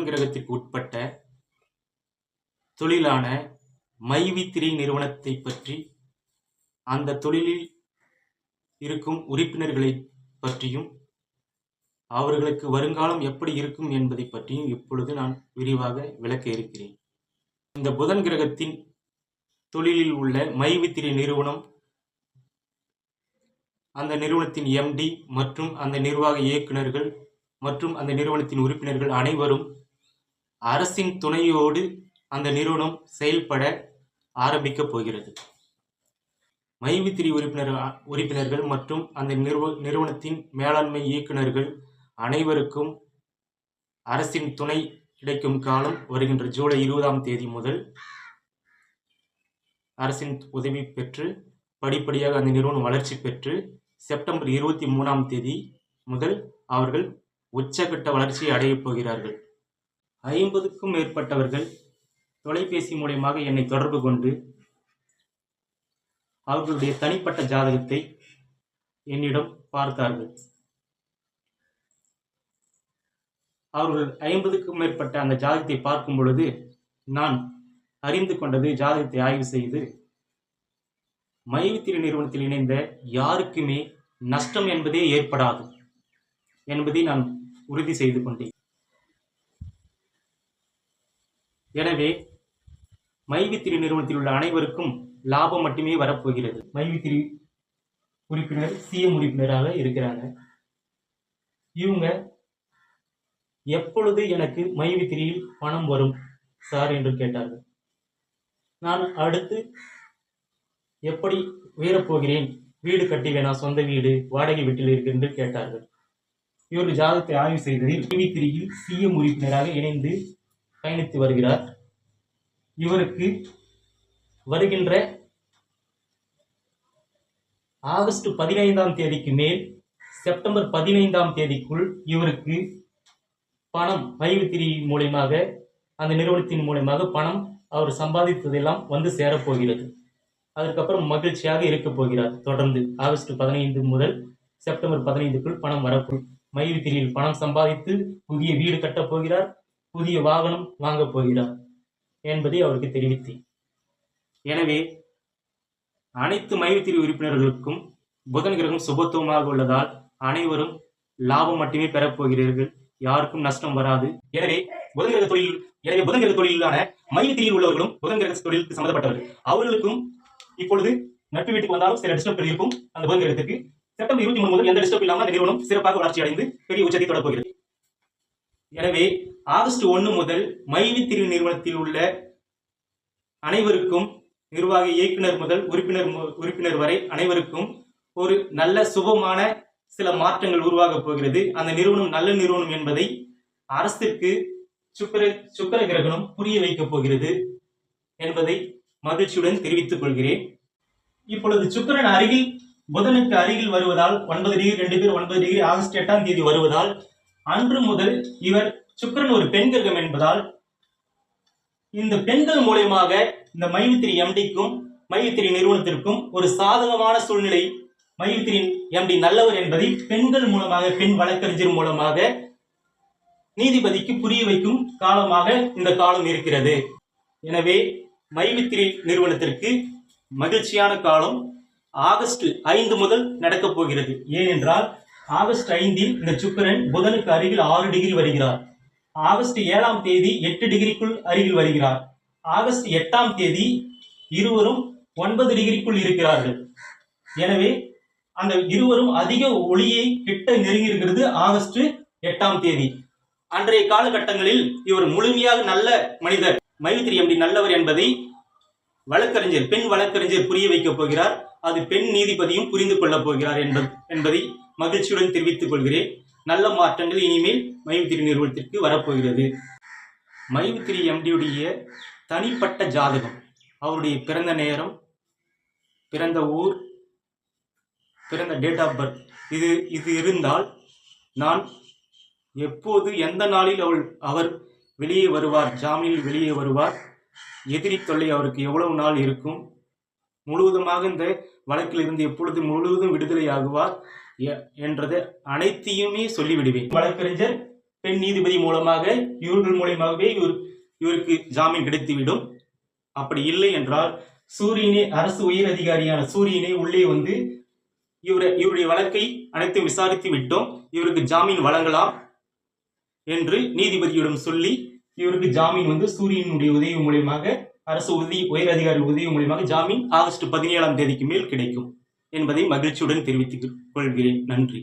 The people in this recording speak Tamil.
புதன் கிரகத்திற்கு உட்பட்ட தொழிலான மைவி3 நிறுவனத்தை பற்றி, அந்த தொழிலில் இருக்கும் உறுப்பினர்களை பற்றியும், அவர்களுக்கு வருங்காலம் எப்படி இருக்கும் என்பதை பற்றியும் இப்பொழுது நான் விரிவாக விளக்க இருக்கிறேன். இந்த புதன் கிரகத்தின் தொழிலில் உள்ள மைவி3 நிறுவனம், அந்த நிறுவனத்தின் எம்டி மற்றும் அந்த நிர்வாக இயக்குநர்கள் மற்றும் அந்த நிறுவனத்தின் உறுப்பினர்கள் அனைவரும் அரசின் துணையோடு அந்த நிறுவனம் செயல்பட ஆரம்பிக்கப் போகிறது. மைவி3 உறுப்பினர்கள் மற்றும் அந்த நிறுவனத்தின் மேலாண்மை இயக்குநர்கள் அனைவருக்கும் அரசின் துணை கிடைக்கும் காலம் வருகின்ற ஜூலை 20ஆம் தேதி முதல் அரசின் உதவி பெற்று படிப்படியாக அந்த நிறுவனம் வளர்ச்சி பெற்று செப்டம்பர் 23ஆம் தேதி முதல் அவர்கள் உச்சகட்ட வளர்ச்சியை அடையப் போகிறார்கள். 50க்கும் மேற்பட்டவர்கள் தொலைபேசி மூலமாக என்னை தொடர்பு கொண்டு அவர்களுடைய தனிப்பட்ட ஜாதகத்தை என்னிடம் பார்த்தார்கள். அவர்கள் 50க்கும் மேற்பட்ட அந்த ஜாதகத்தை பார்க்கும் பொழுது நான் அறிந்து கொண்டது, ஜாதகத்தை ஆய்வு செய்து, மைவி3 நிறுவனத்தில் இணைந்த யாருக்குமே நஷ்டம் என்பதே ஏற்படாது என்பதை நான் உறுதி செய்து கொண்டேன். எனவே மைவி3 நிறுவனத்தில் உள்ள அனைவருக்கும் லாபம் மட்டுமே வரப்போகிறது. மைவி3 உறுப்பினர் சிஎம் உறுப்பினராக இருக்கிறாங்க. இவங்க எப்பொழுது எனக்கு மைவி3யில் பணம் வரும் சார் என்று கேட்டார்கள். நான் அடுத்து எப்படி உயரப்போகிறேன், வீடு கட்டி வேணா, சொந்த வீடு, வாடகை வீட்டில் இருக்கு என்று கேட்டார்கள். இவர்கள் ஜாதகத்தை ஆய்வு செய்ததில் மைவி3யில் சிஎம் உறுப்பினராக இணைந்து பயணித்து வருகிறார். இவருக்கு வருகின்ற ஆகஸ்ட் 15ஆம் தேதிக்கு மேல் செப்டம்பர் 15ஆம் தேதிக்குள் இவருக்கு பணம் மைவி3 மூலமாக, அந்த நிறுவனத்தின் மூலமாக பணம் அவர் சம்பாதித்ததெல்லாம் வந்து சேரப்போகிறது. அதற்கப்புறம் மகிழ்ச்சியாக இருக்க போகிறார். தொடர்ந்து ஆகஸ்ட் 15 முதல் செப்டம்பர் 15க்குள் பணம் வரப்போம். மைவி3யில் பணம் சம்பாதித்து புதிய வீடு கட்டப் போகிறார், புதிய வாகனம் வாங்கப் போகிறார் என்பதை அவருக்கு தெரிவித்தேன். எனவே அனைத்து மைவி3 உறுப்பினர்களுக்கும் புதன் கிரகம் சுபத்துவமாக உள்ளதால் அனைவரும் லாபம் மட்டுமே பெறப்போகிறீர்கள், யாருக்கும் நஷ்டம் வராது. எனவே புதன் கிரக தொழிலான மைவி3யில் உள்ளவர்களும் புதன் கிரக தொழிலுக்கு சம்பந்தப்பட்டவர்கள், அவர்களுக்கும் இப்பொழுது நட்பு வீட்டுக்கு வந்தாலும் சில டிஸ்டர்ப் இருக்கும். அந்த புதன் கிரகத்திற்கு செப்டம்பர் 23 முதல் எந்த டிஸ்டர்ப் இல்லாமல் அந்த நிறுவனம் சிறப்பாக வளர்ச்சி அடைந்து பெரிய உச்சத்தை தொடரப்போகிறது. எனவே ஆகஸ்ட் 1 முதல் மைவி3 நிறுவனத்தில் உள்ள அனைவருக்கும், நிர்வாக இயக்குனர் முதல் உறுப்பினர் வரை அனைவருக்கும் ஒரு நல்ல சுபமான சில மாற்றங்கள் உருவாக போகிறது. அந்த நிறுவனம் நல்ல நிறுவனம் என்பதை அரசிற்கு சுக்கிர கிரகணம் புரிய வைக்கப் போகிறது என்பதை மகிழ்ச்சியுடன் தெரிவித்துக் கொள்கிறேன். இப்பொழுது சுக்கிரன் அருகில், புதனுக்கு அருகில் வருவதால் 9 டிகிரி 2 பேர் 9 டிகிரி ஆகஸ்ட் 8ஆம் தேதி வருவதால் அன்று முதல் இவர் சுக்கிரன் ஒரு பெண் கிரகம் என்பதால் இந்த பெண்கள் மூலமாக இந்த மைவி3 எம்டிக்கும் மைவி3 நிறுவனத்திற்கும் ஒரு சாதகமான சூழ்நிலை, மைவி3 எம்டி நல்லவர் என்பதை பெண்கள் மூலமாக, பெண் வழக்கறிஞர் மூலமாக நீதிபதிக்கு புரிய வைக்கும் காலமாக இந்த காலம் இருக்கிறது. எனவே மைவி3 நிறுவனத்திற்கு மகிழ்ச்சியான காலம் ஆகஸ்ட் 5 முதல் நடக்கப் போகிறது. ஏனென்றால் ஆகஸ்ட் 5இல் இந்த சுக்கிரன் புதனுக்கு அருகில் 6 டிகிரி வருகிறார். ஆகஸ்ட் 7ஆம் தேதி 8 டிகிரிக்குள் அருகில் வருகிறார். ஆகஸ்ட் 8ஆம் தேதி இருவரும் 9 டிகிரிக்குள் இருக்கிறார்கள். எனவே அந்த இருவரும் அதிக ஒளியை கிட்ட நெருங்கி இருக்கிறது ஆகஸ்ட் 8ஆம் தேதி. அன்றைய காலகட்டங்களில் இவர் முழுமையாக நல்ல மனிதர், மைவி3 எம்டி நல்லவர் என்பதை வழக்கறிஞர், பெண் வழக்கறிஞர் புரிய வைக்கப் போகிறார். அது பெண் நீதிபதியும் புரிந்து கொள்ளப் போகிறார் என்பதை மகிழ்ச்சியுடன் தெரிவித்துக் கொள்கிறேன். நல்ல மாற்றங்கள் இனிமேல் மைவி3 நிறுவனத்திற்கு வரப்போகிறது. மைவி3 எம்டியுடைய தனிப்பட்ட ஜாதகம், அவருடைய பிறந்த நேரம், பிறந்த ஊர், பிறந்த டேட் ஆஃப் பர்த் இது இருந்தால் நான் எப்போது, எந்த நாளில் அவர் வெளியே வருவார், ஜாமீனில் வெளியே வருவார், எதிரி தொல்லை அவருக்கு எவ்வளவு நாள் இருக்கும், முழுவதுமாக இந்த வழக்கில் இருந்து எப்பொழுது முழுவதும் விடுதலை ஆகுவார் என்றது அனைத்தையுமே சொல்லிவிடுவேன். வழக்கறிஞர் பெண் நீதிபதி மூலமாக இவர்கள் மூலமாகவே இவருக்கு ஜாமீன் கிடைத்துவிடும். அப்படி இல்லை என்றால் சூரியனே, அரசு உயர் அதிகாரியான சூரியனே உள்ளே வந்து இவருடைய வழக்கை அனைத்தும் விசாரித்து விட்டோம், இவருக்கு ஜாமீன் வழங்கலாம் என்று நீதிபதியிடம் சொல்லி இவருக்கு ஜாமீன் வந்து சூரியனுடைய உதவி மூலமாக, அரசு உயர் அதிகாரி உதவி மூலமாக ஜாமீன் ஆகஸ்ட் 17ஆம் தேதிக்கு மேல் கிடைக்கும் என்பதை மகிழ்ச்சியுடன் தெரிவித்துக் கொள்கிறேன். நன்றி.